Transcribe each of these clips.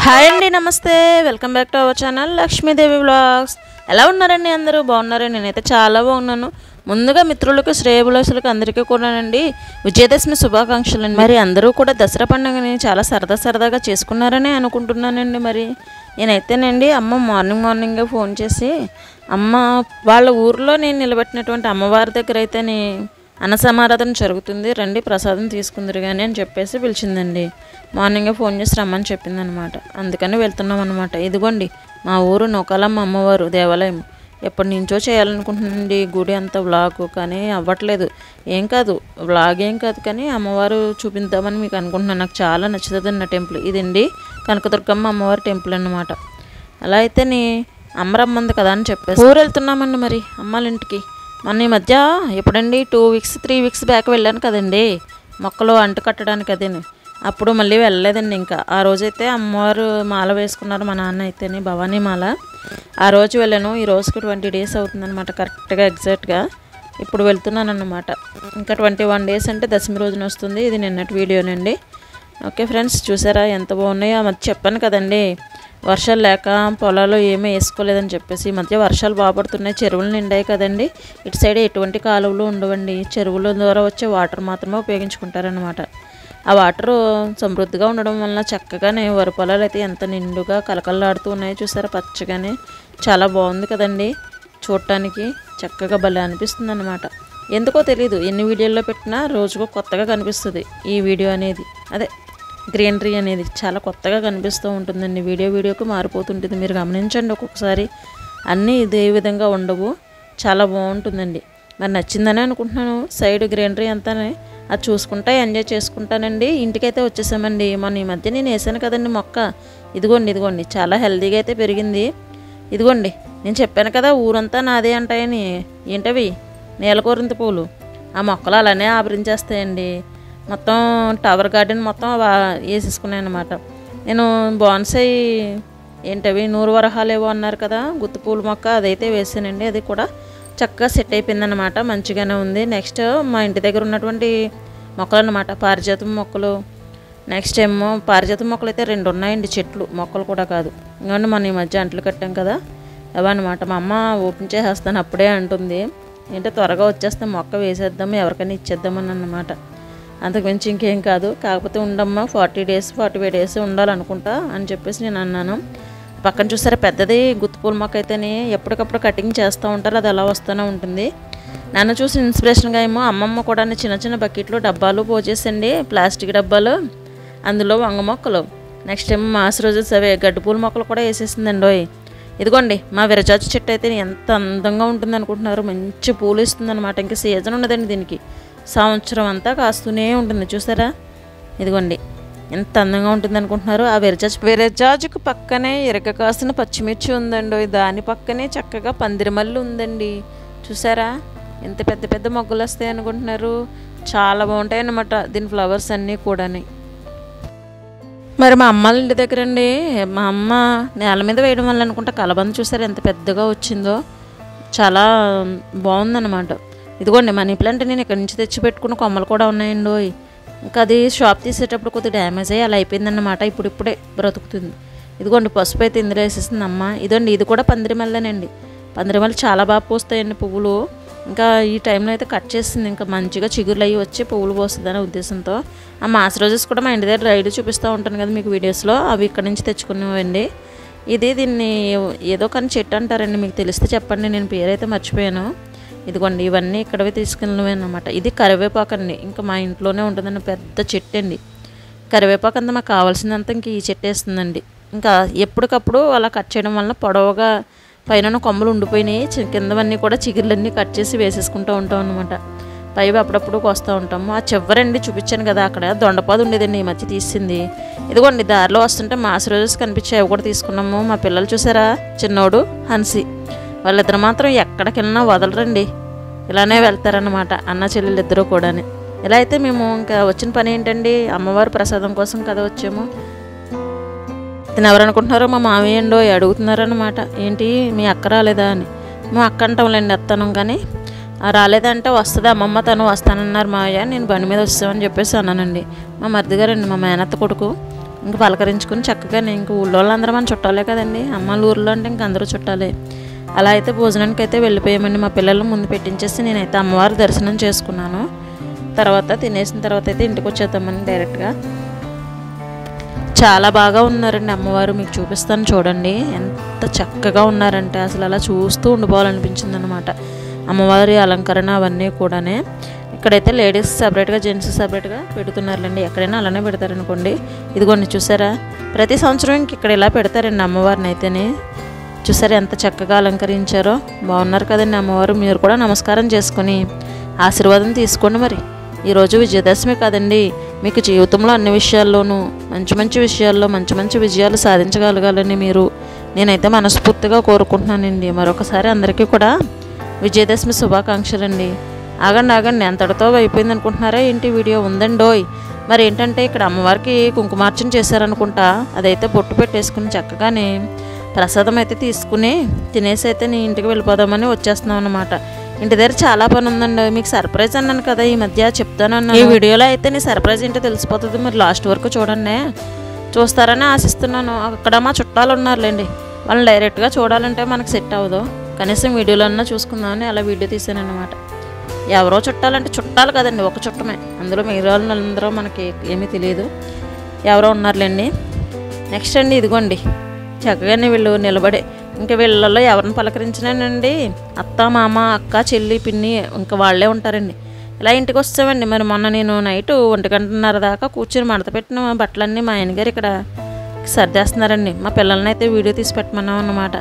Hi అండి, నమస్తే. Welcome back to our channel Lakshmidevi vlogs. ఎలా ఉన్నారండి? అందరూ బాగున్నారండి? నేనైతే చాలా బాగున్నాను. ముందుగా మిత్రులకు, శ్రేయభిలాషులకు అందరికీ కూడానండి విజయదశమి శుభాకాంక్షలు అండి. మరి అందరూ కూడా దసరా పండుగని చాలా సరదాగా చేసుకున్నారని అనుకుంటున్నానండి. మరి నేనైతేనండి అమ్మ మార్నింగే ఫోన్ చేసి అమ్మ వాళ్ళ ఊర్లో నేను నిలబెట్టినటువంటి అమ్మవారి దగ్గర అయితేనే అన్న సమారాధన జరుగుతుంది, రండి ప్రసాదం తీసుకుందరు కానీ అని చెప్పేసి పిలిచిందండి. మార్నింగే ఫోన్ చేసి రమ్మని చెప్పింది అనమాట. అందుకని వెళ్తున్నాం అనమాట. ఇదిగోండి మా ఊరు నూకాలమ్మ అమ్మవారు దేవాలయం. ఎప్పటి నుంచో చేయాలనుకుంటున్నానండి గుడి అంత వ్లాగ్, కానీ అవ్వట్లేదు. ఏం కాదు, వ్లాగ్ ఏం కాదు, కానీ అమ్మవారు చూపిద్దామని మీకు అనుకుంటున్నాను. నాకు చాలా నచ్చుతుంది నా టెంపుల్ ఇదండి, కనకదుర్గమ్మ అమ్మవారి టెంపుల్ అన్నమాట. అలా అయితే అమ్మ రమ్మంది కదా అని చెప్పేసి ఊరు వెళ్తున్నామండి మరి అమ్మాళ్ళ ఇంటికి. మొన్న ఈ మధ్య ఎప్పుడండి 2 వీక్స్ 3 వీక్స్ బ్యాక్ వెళ్ళాను కదండి మొక్కలు అంటు కట్టడానికి. అదేని అప్పుడు మళ్ళీ వెళ్ళలేదండి. ఇంకా ఆ రోజైతే అమ్మవారు మాల వేసుకున్నారు మా నాన్న అయితేనే, భవానీ మాల. ఆ రోజు వెళ్ళాను. ఈ రోజుకి 20 డేస్ అవుతుందన్నమాట కరెక్ట్గా ఎగ్జాక్ట్గా. ఇప్పుడు వెళ్తున్నాను అన్నమాట. ఇంకా 21 డేస్ అంటే దశమి రోజున వస్తుంది. ఇది నిన్నటి వీడియోనండి. ఓకే ఫ్రెండ్స్, చూసారా ఎంత బాగున్నాయో? అది చెప్పాను కదండి వర్షాలు లేక పొలాల్లో ఏమీ వేసుకోలేదని చెప్పేసి. ఈ మధ్య వర్షాలు బాగా పడుతున్నాయి, చెరువులు నిండాయి కదండి. ఇటు సైడ్ ఎటువంటి కాలువలు ఉండవండి, చెరువుల ద్వారా వచ్చే వాటర్ మాత్రమే ఉపయోగించుకుంటారనమాట. ఆ వాటరు సమృద్ధిగా ఉండడం వలన చక్కగానే వరి పొలాలు అయితే ఎంత నిండుగా కలకల్లాడుతూ ఉన్నాయో చూసారా, పచ్చగానే. చాలా బాగుంది కదండి చూడటానికి, చక్కగా భలే అనిపిస్తుంది అనమాట. ఎందుకో తెలీదు, ఎన్ని వీడియోల్లో పెట్టినా రోజుకో కొత్తగా కనిపిస్తుంది ఈ వీడియో అనేది. అదే గ్రీనరీ అనేది చాలా కొత్తగా కనిపిస్తూ ఉంటుందండి. వీడియోకి మారిపోతుంటుంది. మీరు గమనించండి ఒక్కొక్కసారి, అన్నీ ఇదే విధంగా ఉండవు. చాలా బాగుంటుందండి. మరి నచ్చిందని అనుకుంటున్నాను. సైడ్ గ్రీనరీ అంతానే అది చూసుకుంటా ఎంజాయ్ చేసుకుంటానండి. ఇంటికైతే వచ్చేసామండి. మొన్న ఈ మధ్య నేను వేసాను కదండి మొక్క, ఇదిగోండి చాలా హెల్తీగా అయితే పెరిగింది. ఇదిగోండి నేను చెప్పాను కదా ఊరంతా నాదే అంటాయని. ఏంటవి? నీలకోరింత పూలు. ఆ మొక్కలు అలానే ఆవరించేస్తాయండి. మొత్తం టవర్ గార్డెన్ మొత్తం వేసేసుకున్నాను అనమాట. నేను బాన్సాయి ఏంటవి 100 వరహాలు ఏవో అన్నారు కదా, గుత్తి పూల మొక్క, అదైతే వేసానండి. అది కూడా చక్కగా సెట్ అయిపోయిందనమాట, మంచిగానే ఉంది. నెక్స్ట్ మా ఇంటి దగ్గర ఉన్నటువంటి మొక్కలు అన్నమాట, పారిజాతం మొక్కలు. నెక్స్ట్ ఏమో పారిజాతం మొక్కలు అయితే 2 ఉన్నాయండి, చెట్లు మొక్కలు కూడా కాదు. ఇంకోండి మనం ఈ మధ్య అంట్లు కట్టాం కదా అవన్నమాట. మా అమ్మ ఓపెన్ చేసేస్తాను అప్పుడే అంటుంది. ఏంటో త్వరగా వచ్చేస్తే మొక్క వేసేద్దాము, ఎవరికైనా ఇచ్చేద్దామని అన్నమాట. అంతకుమించి ఇంకేం కాదు. కాకపోతే ఉండమ్మా 40 డేస్ 45 డేస్ ఉండాలనుకుంటా అని చెప్పేసి నేను అన్నాను. పక్కన చూసారా పెద్దది గుత్తిపూల మొక్క అయితేనే ఎప్పటికప్పుడు కటింగ్ చేస్తూ ఉంటారు, అది అలా వస్తూనే ఉంటుంది. నన్ను చూసి ఇన్స్పిరేషన్గా ఏమో అమ్మమ్మ కూడా చిన్న బకెట్లు డబ్బాలు పోసేసండి, ప్లాస్టిక్ డబ్బాలు, అందులో వంగ మొక్కలు. నెక్స్ట్ ఏమో మాస్ రోజెస్ అవే గడ్డి పూల మొక్కలు కూడా వేసేసిందండి. ఇదిగోండి మా విరజాజి చెట్టు అయితే ఎంత అందంగా ఉంటుంది అనుకుంటున్నారు. మంచి పూలు ఇస్తుంది అనమాట. ఇంకా సీజన్ ఉండదండి దీనికి, సంవత్సరం అంతా కాస్తూనే ఉంటుంది. చూసారా ఇదిగోండి ఎంత అందంగా ఉంటుంది అనుకుంటున్నారు. ఆ విరజాజుకు పక్కనే ఎరగ కాసిన పచ్చిమిర్చి ఉందండి. దాని పక్కనే చక్కగా పందిరిమల్లి ఉందండి. చూసారా ఎంత పెద్ద మొగ్గలు వస్తాయి అనుకుంటున్నారు. చాలా బాగుంటాయి అన్నమాట దీని ఫ్లవర్స్ అన్నీ కూడా. మరి మా అమ్మాళ్ళ ఇంటి దగ్గర అండి, మా అమ్మ నేల మీద వేయడం వల్ల అనుకుంటా కలబంద చూసారా ఎంత పెద్దగా వచ్చిందో, చాలా బాగుందన్నమాట. ఇదిగోండి మనీ ప్లాంట్ నేను ఇక్కడ నుంచి తెచ్చి పెట్టుకున్న కొమ్మలు కూడా ఉన్నాయండి. ఇంకా అది షాప్ తీసేటప్పుడు కొద్దిగా డ్యామేజ్ అయ్యి అలా అయిపోయిందన్నమాట. ఇప్పుడిప్పుడే బ్రతుకుతుంది. ఇదిగోండి పసుపు అయితే ఇందులో వేసేసింది అమ్మ. ఇదండి ఇది కూడా పందిరిమల్లేనండి. పందిరిమల్లి చాలా బాగా పూస్తాయండి పువ్వులు. ఇంకా ఈ టైంలో అయితే కట్ చేసింది, ఇంకా మంచిగా చిగురులు అయ్యి వచ్చి పువ్వులు పోస్తుంది అనే ఉద్దేశంతో. ఆ మాస్ రోజెస్ కూడా మా ఇంటి దగ్గర రైడ్ చూపిస్తూ ఉంటాను కదా మీకు వీడియోస్లో, అవి ఇక్కడ నుంచి తెచ్చుకునేవండి. దీన్ని ఏదో కానీ చెట్టు అంటారండి, మీకు తెలిస్తే చెప్పండి, నేను పేరైతే మర్చిపోయాను. ఇదిగోండి ఇవన్నీ ఇక్కడవి తీసుకెళ్ళినవి అన్నమాట. ఇది కరివేపాకు అండి, ఇంకా మా ఇంట్లోనే ఉంటుందండి, పెద్ద చెట్టు అండి. కరివేపాకు అంతా మాకు కావాల్సిందంతా ఇంక ఈ చెట్టు వేస్తుందండి. ఇంకా ఎప్పటికప్పుడు అలా కట్ చేయడం వల్ల పొడవుగా పైన కొమ్మలు ఉండిపోయినాయి, కిందవన్నీ కూడా చిగుర్లన్నీ కట్ చేసి వేసేసుకుంటూ ఉంటాం అనమాట. పైవి అప్పుడప్పుడు వస్తూ ఉంటాము. ఆ చివరండి చూపించాను కదా అక్కడ దొండపాదు ఉండేదండి, ఈ మధ్య తీసింది. ఇదిగోండి దారిలో వస్తుంటే మాస్ రోజెస్ కనిపించాయి, అవి కూడా తీసుకున్నాము. మా పిల్లలు చూసారా, చిన్నోడు హన్సీ, వాళ్ళిద్దరు మాత్రం ఎక్కడికి వెళ్ళినా వదలరండి, ఇలానే వెళ్తారనమాట అన్న చెల్లెలు ఇద్దరు కూడా. ఇలా అయితే మేము ఇంకా వచ్చిన పని ఏంటండి, అమ్మవారి ప్రసాదం కోసం కదా వచ్చాము. తిని ఎవరు అనుకుంటున్నారో మా మామయ్య అండో అడుగుతున్నారనమాట, ఏంటి మీ అక్క రాలేదా అని. మేము అక్క అంటాంలేండి అత్తనం, కానీ రాలేదంటే వస్తుంది అమ్మమ్మ, తను వస్తానన్నారు మావయ్య, నేను బండి మీద వస్తామని చెప్పేసి అన్నానండి. మా మరిది గారండి, మా మేనత్త కొడుకు, ఇంక పలకరించుకుని చక్కగా ఇంక ఊళ్ళో వాళ్ళందరూ మన చుట్టాలే కదండి, అమ్మాళ్ళ ఊర్లో అంటే ఇంక అందరూ చుట్టాలే. అలా అయితే భోజనానికి అయితే వెళ్ళిపోయామండి. మా పిల్లలు ముందు పెట్టించేసి నేనైతే అమ్మవారి దర్శనం చేసుకున్నాను. తర్వాత తినేసిన తర్వాత అయితే ఇంటికి వచ్చేద్దామని డైరెక్ట్గా. చాలా బాగా ఉన్నారండి అమ్మవారు, మీకు చూపిస్తాను చూడండి. ఎంత చక్కగా ఉన్నారంటే అసలు అలా చూస్తూ ఉండిపోవాలనిపించింది అనమాట. అమ్మవారి అలంకరణ అవన్నీ కూడానే. ఇక్కడైతే లేడీస్ సపరేట్గా, జెంట్స్ సపరేట్గా పెడుతున్నారులేండి. ఎక్కడైనా అలానే పెడతారనుకోండి. ఇదిగోండి చూసారా, ప్రతి సంవత్సరం ఇంక ఇక్కడ ఇలా పెడతారండి అమ్మవారిని అయితేనే. చూసారా ఎంత చక్కగా అలంకరించారో. బాగున్నారు కదండి అమ్మవారు. మీరు కూడా నమస్కారం చేసుకొని ఆశీర్వాదం తీసుకోండి. మరి ఈరోజు విజయదశమి కదండి, మీకు జీవితంలో అన్ని విషయాల్లోనూ మంచి మంచి విషయాల్లో మంచి మంచి విజయాలు సాధించగలగాలని నేనైతే మనస్ఫూర్తిగా కోరుకుంటున్నానండి. మరొకసారి అందరికీ కూడా విజయదశమి శుభాకాంక్షలండి. ఆగండి, ఎంతటితో అయిపోయింది అనుకుంటున్నారా ఏంటి? వీడియో ఉందండోయ్. మరి ఏంటంటే ఇక్కడ అమ్మవారికి కుంకుమార్చన చేశారనుకుంటా. అదైతే బొట్టు పెట్టేసుకుని చక్కగానే ప్రసాదం అయితే తీసుకుని తినేసి అయితే నీ ఇంటికి వెళ్ళిపోదామని వచ్చేస్తున్నాం అనమాట. ఇంటి దగ్గర చాలా పని ఉందండి. మీకు సర్ప్రైజ్ అన్నాను కదా ఈ మధ్య, చెప్తానన్నా. ఈ వీడియోలో అయితే నీ సర్ప్రైజ్ ఏంటో తెలిసిపోతుంది. మరి లాస్ట్ వరకు చూడండి, చూస్తారని ఆశిస్తున్నాను. అక్కడ మా చుట్టాలు ఉన్నారులేండి, వాళ్ళని డైరెక్ట్గా చూడాలంటే మనకు సెట్ అవ్వదు. కనీసం వీడియోలో అన్నా చూసుకుందామని అలా వీడియో తీసాను అనమాట. ఎవరో చుట్టాలంటే చుట్టాలు కదండి, ఒక చుట్టమే. అందులో మిగతా వాళ్ళందరూ మనకి ఏమీ తెలియదు. ఎవరో ఉన్నారులేండి. నెక్స్ట్ అండి ఇదిగోండి చక్కగానే వీళ్ళు నిలబడే, ఇంకా వీళ్ళల్లో ఎవరిని పలకరించినానండి, అత్త మామ అక్క చెల్లి పిన్ని ఇంకా వాళ్ళే ఉంటారండి. ఇలా ఇంటికి వస్తామండి. మరి మొన్న నేను నైట్ 1:30 దాకా కూర్చొని మడత పెట్టిన బట్టలన్నీ మా ఆయనగారు ఇక్కడ సర్దేస్తున్నారండి. మా పిల్లల్ని అయితే వీడియో తీసి పెట్టమన్నాం అన్నమాట.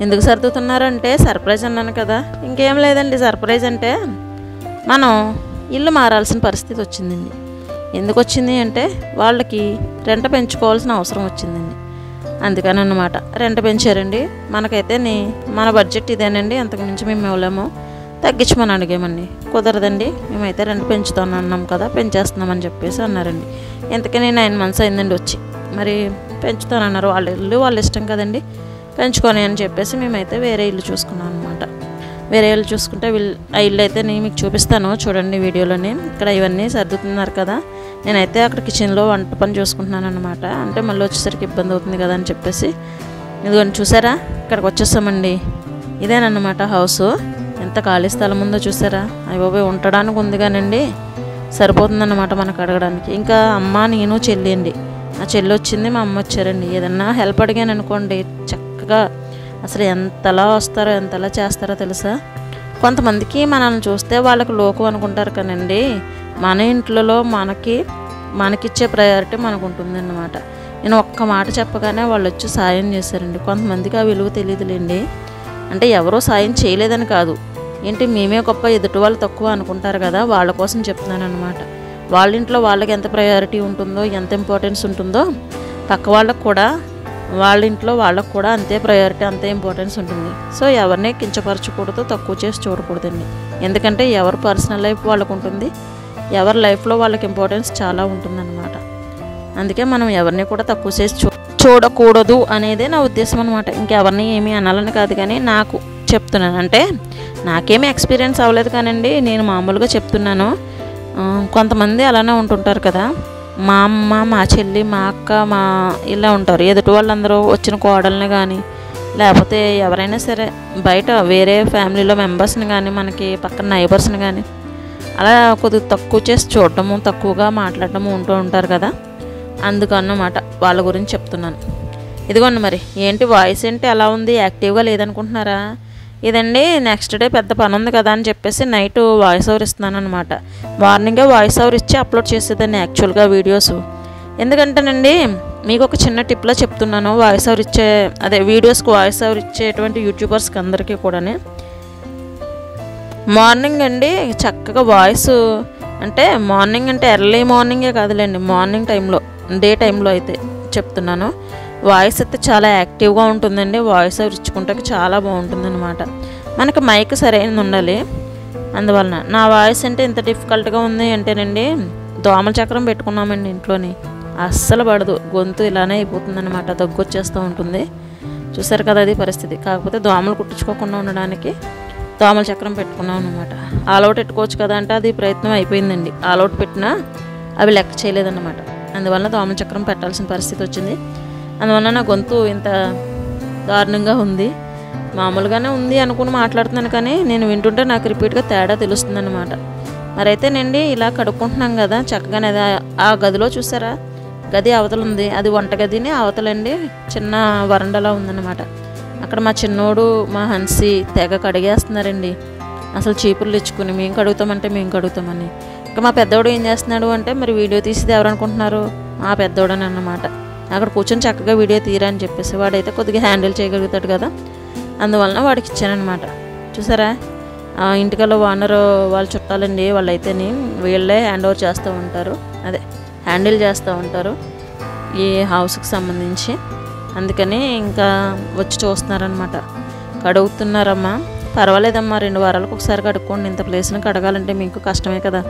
ఎందుకు సర్దుతున్నారంటే సర్ప్రైజ్ అన్నాను కదా, ఇంకేం లేదండి. సర్ప్రైజ్ అంటే మనం ఇల్లు మారాల్సిన పరిస్థితి వచ్చిందండి. ఎందుకు వచ్చింది అంటే వాళ్ళకి రెంట పెంచుకోవాల్సిన అవసరం వచ్చిందండి. అందుకని అన్నమాట రెంట పెంచారండి. మనకైతే మన బడ్జెట్ ఇదేనండి, అంతకుమించి మేము ఇవ్వలేము, తగ్గించమని అడిగామండి. కుదరదండి, మేమైతే రెంట్ పెంచుతాను అన్నాం కదా, పెంచేస్తున్నామని చెప్పేసి అన్నారండి. ఇంతకీ 9 months అయిందండి వచ్చి. మరి పెంచుతానన్నారు. వాళ్ళ ఇల్లు వాళ్ళ ఇష్టం కదండి, పెంచుకొని అని చెప్పేసి మేమైతే వేరే ఇల్లు చూసుకున్నాం అనమాట. వేరే ఇల్లు చూసుకుంటే ఆ ఇల్లు అయితే నేను మీకు చూపిస్తాను చూడండి వీడియోలోనే. ఇక్కడ ఇవన్నీ సర్దుతున్నారు కదా, నేనైతే అక్కడ కిచెన్లో వంట పని చూసుకుంటున్నాను అనమాట. అంటే మళ్ళీ వచ్చేసరికి ఇబ్బంది అవుతుంది కదా అని చెప్పేసి. ఇదిగోండి చూసారా, ఇక్కడికి వచ్చేస్తామండి. ఇదేనమాట హౌస్. ఎంత ఖాళీ స్థలం ఉందో చూసారా. అయ్యబాబోయ్ ఉండడానికి ఉంది కానండి, సరిపోతుందన్నమాట మనకు అడగడానికి. ఇంకా అమ్మ నేను చెల్లి అండి. ఆ చెల్లి వచ్చింది, మా అమ్మ వచ్చారండి. ఏదన్నా హెల్ప్ అడిగాను అనుకోండి చక్కగా అసలు ఎంతలా వస్తారో ఎంతలా చేస్తారో తెలుసా. కొంతమందికి మనల్ని చూస్తే వాళ్ళకి లోకు అనుకుంటారు కానండి, మన ఇంట్లో మనకిచ్చే ప్రయారిటీ మనకు ఉంటుందన్నమాట. నేను ఒక్క మాట చెప్పగానే వాళ్ళు వచ్చి సాయం చేశారండి. కొంతమందికి ఆ విలువ తెలియదులేండి. అంటే ఎవరో సాయం చేయలేదని కాదు, ఏంటి మేమే గొప్ప ఎదుటి వాళ్ళు తక్కువ అనుకుంటారు కదా, వాళ్ళ కోసం చెప్తున్నాను అనమాట. వాళ్ళ ఇంట్లో వాళ్ళకి ఎంత ప్రయారిటీ ఉంటుందో, ఎంత ఇంపార్టెన్స్ ఉంటుందో పక్క వాళ్ళకు కూడా వాళ్ళ ఇంట్లో వాళ్ళకు కూడా అంతే ప్రయారిటీ, అంతే ఇంపార్టెన్స్ ఉంటుంది. సో ఎవరిని కించపరచకూడదు, తక్కువ చేసి చూడకూడదండి. ఎందుకంటే ఎవరి పర్సనల్ లైఫ్ వాళ్ళకు ఉంటుంది, ఎవరి లైఫ్లో వాళ్ళకి ఇంపార్టెన్స్ చాలా ఉంటుందన్నమాట. అందుకే మనం ఎవరిని కూడా తక్కువ చేసి చూడకూడదు అనేదే నా ఉద్దేశం అనమాట. ఇంకెవరిని ఏమీ అనాలని కాదు, కానీ నాకు చెప్తున్నాను. అంటే నాకేమీ ఎక్స్పీరియన్స్ అవ్వలేదు కానండి, నేను మామూలుగా చెప్తున్నాను. కొంతమంది అలానే ఉంటుంటారు కదా, మా అమ్మ మా చెల్లి మా అక్క ఇలా ఉంటారు. ఎదుటి వాళ్ళందరూ వచ్చిన కోడల్ని కానీ లేకపోతే ఎవరైనా సరే బయట వేరే ఫ్యామిలీలో మెంబర్స్ని కానీ మనకి పక్కన నైబర్స్ని కానీ అలా కొద్దిగా తక్కువ చేసి చూడటము, తక్కువగా మాట్లాడటము ఉంటూ ఉంటారు కదా. అందుకన్నమాట వాళ్ళ గురించి చెప్తున్నాను. ఇదిగోండి మరి ఏంటి వాయిస్ ఏంటి అలా ఉంది, యాక్టివ్గా లేదనుకుంటున్నారా? ఇదండి నెక్స్ట్ డే పెద్ద పని ఉంది కదా అని చెప్పేసి నైట్ వాయిస్ ఓవర్ ఇస్తున్నాను అనమాట. మార్నింగే వాయిస్ ఓవర్ ఇచ్చి అప్లోడ్ చేసేదాన్ని యాక్చువల్గా వీడియోస్. ఎందుకంటేనండి మీకు ఒక చిన్న టిప్లో చెప్తున్నాను, వాయిస్ ఓవర్ వీడియోస్కి వాయిస్ ఓవర్ ఇచ్చేటువంటి యూట్యూబర్స్కి అందరికీ కూడా మార్నింగ్ అండి చక్కగా వాయిస్ అంటే మార్నింగ్ అంటే ఎర్లీ మార్నింగే కాదులేండి, మార్నింగ్ టైంలో డే టైంలో అయితే చెప్తున్నాను. వాయిస్ అయితే చాలా యాక్టివ్గా ఉంటుందండి. వాయిస్ ఓవర్ ఇచ్చుకుంటే చాలా బాగుంటుంది అనమాట. మనకి మైక్ సరైనది ఉండాలి. అందువలన నా వాయిస్ అంటే ఇంత డిఫికల్ట్గా ఉంది అంటేనండి, దోమల చక్రం పెట్టుకున్నామండి ఇంట్లోని, అస్సలు పడదు, గొంతు ఇలానే అయిపోతుంది అనమాట, దగ్గు వచ్చేస్తూ ఉంటుంది. చూసారు కదా అది పరిస్థితి. కాకపోతే దోమలు కుట్టించుకోకుండా ఉండడానికి దోమల చక్రం పెట్టుకున్నాం అనమాట. ఆల్అవుట్ పెట్టుకోవచ్చు కదా అంటే అది ప్రయత్నం అయిపోయిందండి. ఆల్అవుట్ పెట్టినా అవి లెక్క చేయలేదన్నమాట. అందువల్ల దోమల చక్రం పెట్టాల్సిన పరిస్థితి వచ్చింది. అందువల్ల నా గొంతు ఇంత దారుణంగా ఉంది. మామూలుగానే ఉంది అనుకుని మాట్లాడుతున్నాను, కానీ నేను వింటుంటే నాకు రిపీట్గా తేడా తెలుస్తుంది అన్నమాట. మరైతేనండి ఇలా కడుక్కుంటున్నాం కదా చక్కగానే. ఆ గదిలో చూసారా, గది అవతల ఉంది, అది వంటగదిని అవతలండి చిన్న వరండాలా ఉందన్నమాట. అక్కడ మా చిన్నోడు మా హన్సీ తెగ కడిగేస్తున్నారండి, అసలు చీపుర్లు ఇచ్చుకుని మేము కడుగుతామంటే మేము కడుగుతామని. ఇంకా మా పెద్దోడు ఏం చేస్తున్నాడు అంటే, మరి వీడియో తీసేది ఎవరు అనుకుంటున్నారు, మా పెద్దోడని అన్నమాట. అక్కడ కూర్చొని చక్కగా వీడియో తీరా అని చెప్పేసి, వాడైతే కొద్దిగా హ్యాండిల్ చేయగలుగుతాడు కదా, అందువలన వాడికి ఇచ్చానమాట. చూసారా, ఇంటికల్లో ఓనర్ వాళ్ళు చుట్టాలండి, వాళ్ళైతేని వీళ్ళే హ్యాండ్ ఓవర్ చేస్తూ ఉంటారు, అదే హ్యాండిల్ చేస్తూ ఉంటారు ఈ హౌస్కి సంబంధించి. అందుకని ఇంకా వచ్చి చూస్తున్నారనమాట. కడుగుతున్నారమ్మా, పర్వాలేదమ్మా 2 వారాలకు ఒకసారి కడుక్కోండి, ఇంత ప్లేస్ని కడగాలంటే మీకు కష్టమే కదా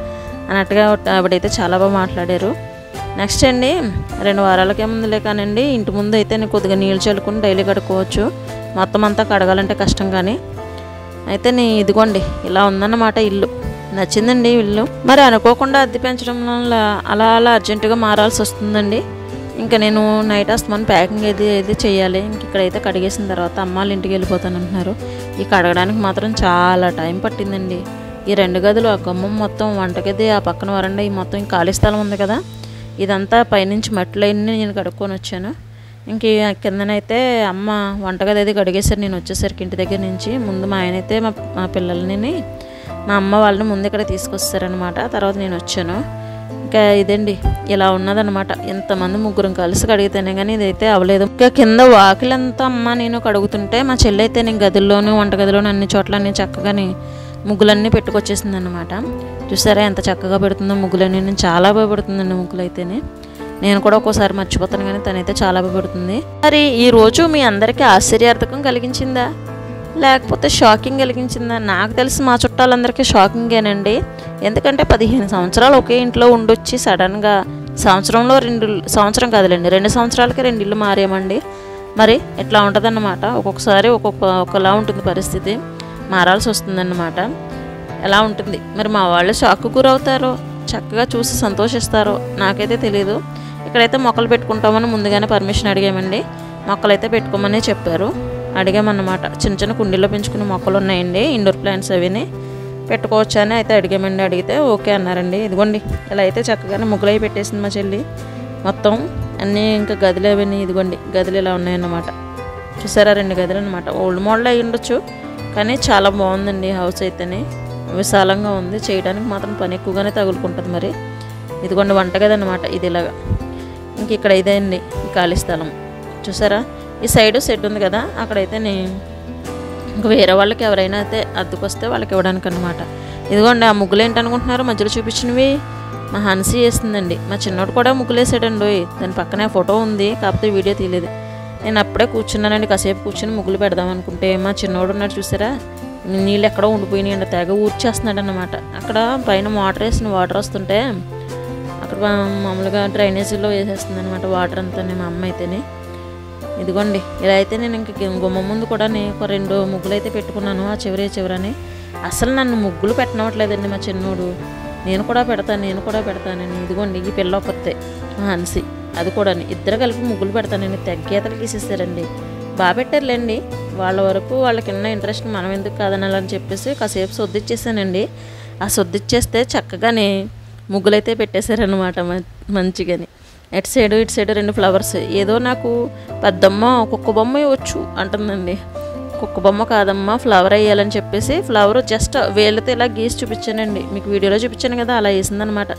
అన్నట్టుగా ఆవిడైతే చాలా బాగా మాట్లాడారు. నెక్స్ట్ అండి, 2 వారాలకే ముందులే కానండి, ఇంటి ముందు అయితే నేను కొద్దిగా నీళ్ళు చల్లుకుని డైలీ కడుక్కోవచ్చు, మొత్తం అంతా కడగాలంటే కష్టం. కానీ అయితే ఇదిగోండి ఇలా ఉందన్నమాట ఇల్లు. నచ్చిందండి ఇల్లు. మరి అనుకోకుండా అద్దె పెంచడం వల్ల అలా అర్జెంటుగా మారాల్సి వస్తుందండి. ఇంకా నేను నైట్ అస్తమాను ప్యాకింగ్ ఏది చేయాలి. ఇంక ఇక్కడైతే కడిగేసిన తర్వాత అమ్మాళ్ళ ఇంటికి వెళ్ళిపోతాను అంటున్నారు. ఈ కడగడానికి మాత్రం చాలా టైం పట్టిందండి. ఈ 2 గదులు, ఆ గుమ్మం మొత్తం, వంటగది, ఆ పక్కన వరండా, ఈ మొత్తం ఖాళీ స్థలం ఉంది కదా, ఇదంతా పైనుంచి మట్టిలన్నీ నేను కడుక్కొని వచ్చాను. ఇంక కిందనైతే అమ్మ వంటగది అది కడిగేసరి నేను వచ్చేసరికి ఇంటి దగ్గర నుంచి. ముందు మా ఆయన అయితే మా పిల్లల్ని, మా అమ్మ వాళ్ళని ముందు ఇక్కడ తీసుకొస్తారనమాట. తర్వాత నేను వచ్చాను. ఇంకా ఇదండి ఇలా ఉన్నదనమాట. ఎంతమంది ముగ్గురం కలిసి కడిగితేనే కానీ ఇదైతే అవ్వలేదు. ఇంకా కింద వాకిలంతా అమ్మ నేను కడుగుతుంటే, మా చెల్లి అయితే నేను గదుల్లోనూ వంటగదిలోనూ అన్ని చోట్ల అన్ని చక్కగాని ముగ్గులన్నీ పెట్టుకొచ్చేసింది అనమాట. చూసారా ఎంత చక్కగా పెడుతుందో ముగ్గులన్నీ. నేను చాలా బాగా పెడుతుందండి ముగ్గులు అయితేనే. నేను కూడా ఒక్కోసారి మర్చిపోతాను, కానీ తనైతే చాలా బాగా పెడుతుంది. మరి ఈరోజు మీ అందరికీ ఆశ్చర్యార్థకం కలిగించిందా, లేకపోతే షాకింగ్ కలిగించిందా? నాకు తెలిసి మా చుట్టాలందరికీ షాకింగేనండి. ఎందుకంటే 15 సంవత్సరాలు ఒకే ఇంట్లో ఉండొచ్చి సడన్గా సంవత్సరంలో 2 సంవత్సరం కాదులేండి 2 సంవత్సరాలకి 2 ఇల్లు మారేమండి. మరి ఎట్లా ఉంటుందన్నమాట. ఒక్కొక్కసారి ఒకలా ఉంటుంది పరిస్థితి, మారాల్సి వస్తుందన్నమాట. ఎలా ఉంటుంది మరి, మా వాళ్ళు షాక్కు గురవుతారో చక్కగా చూసి సంతోషిస్తారో నాకైతే తెలియదు. ఇక్కడైతే మొక్కలు పెట్టుకుంటామని ముందుగానే పర్మిషన్ అడిగామండి. మొక్కలైతే పెట్టుకోమని చెప్పారు, అడిగామన్నమాట. చిన్న చిన్న కుండీలో పెంచుకునే మొక్కలు ఉన్నాయండి, ఇండోర్ ప్లాంట్స్ అవిని పెట్టుకోవచ్చు అని అయితే అడిగామండి. అడిగితే ఓకే అన్నారండి. ఇదిగోండి ఇలా అయితే చక్కగానే ముగ్గులు అవి పెట్టేసింది మా చెల్లి మొత్తం అన్నీ. ఇంకా గదులు అవన్నీ ఇదిగోండి గదులు ఇలా ఉన్నాయన్నమాట. చూసారా 2 గదులు అనమాట. ఓల్డ్ మోడల్ అయ్యి ఉండొచ్చు, కానీ చాలా బాగుందండి హౌస్ అయితేనే. విశాలంగా ఉంది, చేయడానికి మాత్రం పని ఎక్కువగానే తగులుకుంటుంది. మరి ఇదిగోండి వంటగది అనమాట ఇది ఇలాగా. ఇంక ఇక్కడ ఇదేండి ఈ ఖాళీ స్థలం చూసారా. ఈ సైడ్ సెట్ ఉంది కదా, అక్కడైతే ఇంకా వేరే వాళ్ళకి ఎవరైనా అయితే అద్దెకొస్తే వాళ్ళకి ఇవ్వడానికి అనమాట. ఇదిగోండి ఆ ముగ్గులు ఏంటనుకుంటున్నారు, మధ్యలో చూపించినవి మా హన్సీ వేస్తుందండి. మా చిన్నోడు కూడా ముగ్గులు వేసాడండి. దాని పక్కనే ఫోటో ఉంది, కాకపోతే వీడియో తీయలేదు. నేను అప్పుడే కూర్చున్నానండి, కాసేపు కూర్చొని ముగ్గులు పెడదాం అనుకుంటే మా చిన్నోడు ఉన్నాడు చూసారా, నీళ్ళు ఎక్కడో ఉండిపోయినాయండి, తెగ ఊర్చేస్తున్నాడు అనమాట. అక్కడ పైన వాటర్ వస్తుంటే అక్కడ మామూలుగా డ్రైనేజీలో వేసేస్తుంది అనమాట వాటర్ అంతా. మా అమ్మ అయితేనే ఇదిగోండి ఇలా అయితే నేను ఇంక గుమ్మ ముందు కూడా ఒక 2 ముగ్గులు అయితే పెట్టుకున్నాను, ఆ చివరని. అసలు నన్ను ముగ్గులు పెట్టనవట్లేదండి మా చిన్నోడు. నేను కూడా పెడతానని. ఇదిగోండి ఈ పిల్ల ఒకతే మా హన్సీ, అది కూడా ఇద్దరు కలిపి ముగ్గులు పెడతానని తెగ్గీతలు గీసేసారండి. బాగా పెట్టారులేండి, వాళ్ళ వరకు వాళ్ళకిన్న ఇంట్రెస్ట్ మనం ఎందుకు కాదనాలని చెప్పేసి కాసేపు సొద్దిచ్చేసానండి. ఆ సొద్దిచ్చేస్తే చక్కగానే ముగ్గులైతే పెట్టేశారనమాట మంచిగాని. ఇటు సైడు 2 ఫ్లవర్స్. ఏదో నాకు పెద్దమ్మ ఒక్కొక్క బొమ్మ ఇవ్వచ్చు అంటుందండి. ఒక్కొక్క బొమ్మ కాదమ్మా, ఫ్లవర్ వేయాలని చెప్పేసి ఫ్లవర్ జస్ట్ వేళ్ళతో ఇలా గీసి చూపించానండి. మీకు వీడియోలో చూపించాను కదా, అలా వేసిందనమాట.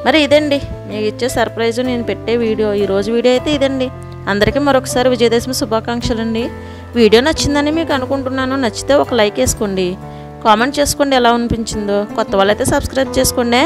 మరి ఇదండి మీకు ఇచ్చే సర్ప్రైజు, నేను పెట్టే వీడియో. ఈరోజు వీడియో అయితే ఇదండి. అందరికీ మరొకసారి విజయదశమి శుభాకాంక్షలు అండి. వీడియో నచ్చిందని మీకు అనుకుంటున్నాను. నచ్చితే ఒక లైక్ వేసుకోండి, కామెంట్ చేసుకోండి ఎలా అనిపించిందో. కొత్త వాళ్ళైతే సబ్స్క్రైబ్ చేసుకోండి.